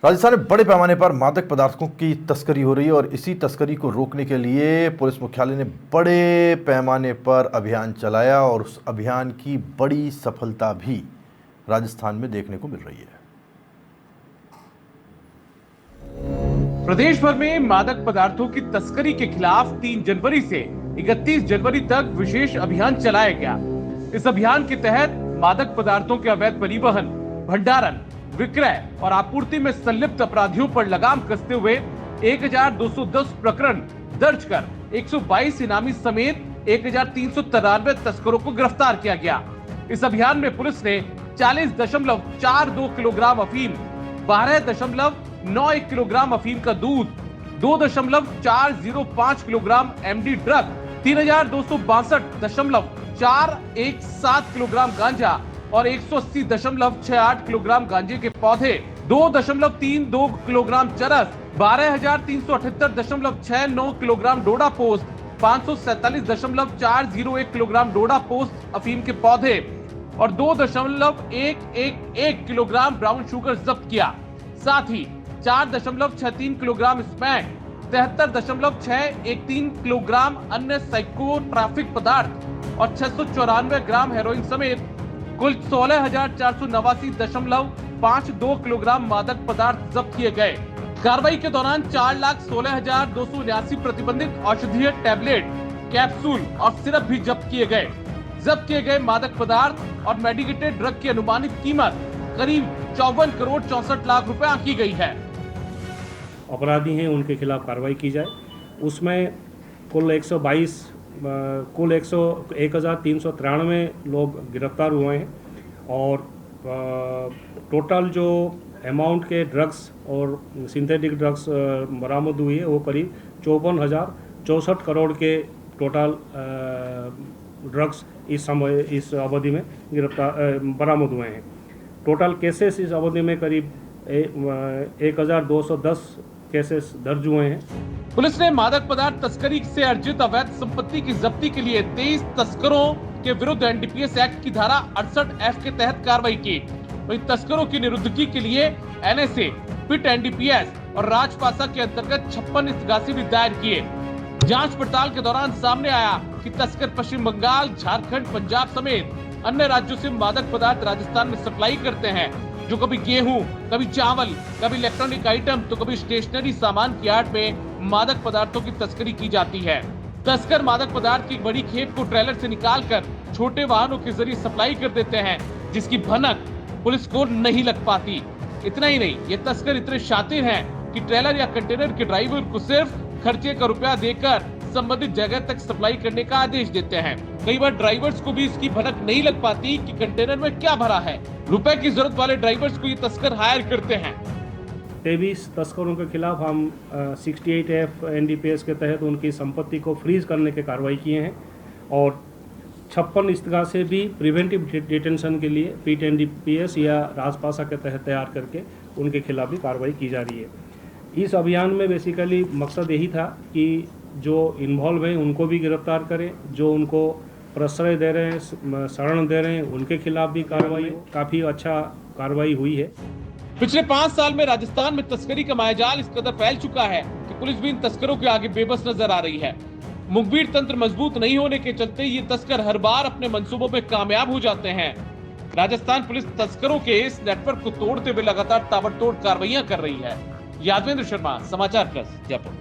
राजस्थान में बड़े पैमाने पर मादक पदार्थों की तस्करी हो रही है और इसी तस्करी को रोकने के लिए पुलिस मुख्यालय ने बड़े पैमाने पर अभियान चलाया और उस अभियान की बड़ी सफलता भी राजस्थान में देखने को मिल रही है। प्रदेश भर में मादक पदार्थों की तस्करी के खिलाफ 3 जनवरी से 31 जनवरी तक विशेष अभियान चलाया गया। इस अभियान के तहत मादक पदार्थों के अवैध परिवहन, भंडारण, विक्रय और आपूर्ति में संलिप्त अपराधियों पर लगाम कसते हुए 1210 प्रकरण दर्ज कर 122 इनामी समेत 1393 तस्करों को गिरफ्तार किया गया। इस अभियान में पुलिस ने 40.42 किलोग्राम अफीम, 12.91 किलोग्राम अफीम का दूध, 2.405 किलोग्राम एमडी ड्रग, 3262.417 किलोग्राम गांजा और 180.68 किलोग्राम गांजे के पौधे, 2.32 किलोग्राम चरस, 12,378.69 किलोग्राम डोडा पोस्ट, 547.401 किलोग्राम डोडा पोस्ट अफीम के पौधे और 2.111 किलोग्राम ब्राउन शुगर जब्त किया। साथ ही 4.63 किलोग्राम स्मैक, 73.613 किलोग्राम अन्य साइकोट्रॉपिक पदार्थ और 694 ग्राम हेरोइन समेत कुल 16,489.52 किलोग्राम मादक पदार्थ जब्त किए गए। कार्रवाई के दौरान 4,16,279 प्रतिबंधित औषधीय टैबलेट, कैप्सूल और सिरप भी जब्त किए गए। जब्त किए गए मादक पदार्थ और मेडिकेटेड ड्रग की अनुमानित कीमत करीब 54 करोड़ 64 लाख रुपए आंकी गई है। अपराधी हैं उनके खिलाफ कार्रवाई की जाए। उसमें कुल 1,393 लोग गिरफ्तार हुए हैं और टोटल जो अमाउंट के ड्रग्स और सिंथेटिक ड्रग्स बरामद हुई है वो करीब 54,064 करोड़ के टोटल ड्रग्स इस अवधि में बरामद हुए हैं। टोटल केसेस इस अवधि में करीब 1,210 केसेस दर्ज हुए हैं। पुलिस ने मादक पदार्थ तस्करी से अर्जित अवैध संपत्ति की जब्ती के लिए 23 तस्करों के विरुद्ध एनडीपीएस एक्ट की धारा 68F के तहत कार्रवाई की। वहीं तस्करों की निरुद्धगी के लिए एनएसए, पिट एनडीपीएस और राजपासा के अंतर्गत 56 इस्तगासी भी दायर किए। जांच पड़ताल के दौरान सामने आया कि तस्कर पश्चिम बंगाल, झारखंड, पंजाब समेत अन्य राज्यों से मादक पदार्थ राजस्थान में सप्लाई करते हैं, जो कभी गेहूं, कभी चावल, कभी इलेक्ट्रॉनिक आइटम तो कभी स्टेशनरी सामान की आड़ में मादक पदार्थों की तस्करी की जाती है। तस्कर मादक पदार्थ की बड़ी खेप को ट्रेलर से निकालकर छोटे वाहनों के जरिए सप्लाई कर देते हैं, जिसकी भनक पुलिस को नहीं लग पाती। इतना ही नहीं, ये तस्कर इतने शातिर हैं कि ट्रेलर या कंटेनर के ड्राइवर को सिर्फ खर्चे का रुपया देकर संबंधित जगह तक सप्लाई करने का आदेश देते हैं। कई बार ड्राइवर्स को भी इसकी भनक नहीं लग पाती कि कंटेनर में क्या भरा है। रुपए की जरूरत वाले ड्राइवर्स को ये तस्कर हायर करते हैं। 23 तस्करों के खिलाफ हम 68F एनडीपीएस के तहत उनकी संपत्ति को फ्रीज करने के कार्रवाई किए हैं और 56 इस्तगासे भी प्रिवेंटिव डिटेंशन के लिए पीट एनडीपीएस या राजपासा के तहत तैयार करके उनके खिलाफ भी कार्रवाई की जा रही है। इस अभियान में बेसिकली मकसद यही था कि जो इन्वॉल्व हैं उनको भी गिरफ्तार करें, जो उनको प्रश्रय दे रहे हैं, शरण दे रहे हैं, उनके खिलाफ भी कार्रवाई काफ़ी अच्छा कार्रवाई हुई है। पिछले 5 साल में राजस्थान में तस्करी का मायाजाल इस कदर फैल चुका है कि पुलिस भी इन तस्करों के आगे बेबस नजर आ रही है। मुखबिर तंत्र मजबूत नहीं होने के चलते ये तस्कर हर बार अपने मंसूबों में कामयाब हो जाते हैं। राजस्थान पुलिस तस्करों के इस नेटवर्क को तोड़ते हुए लगातार ताबड़तोड़ कार्रवाइयां कर रही है। यादवेंद्र शर्मा, समाचार प्लस, जयपुर।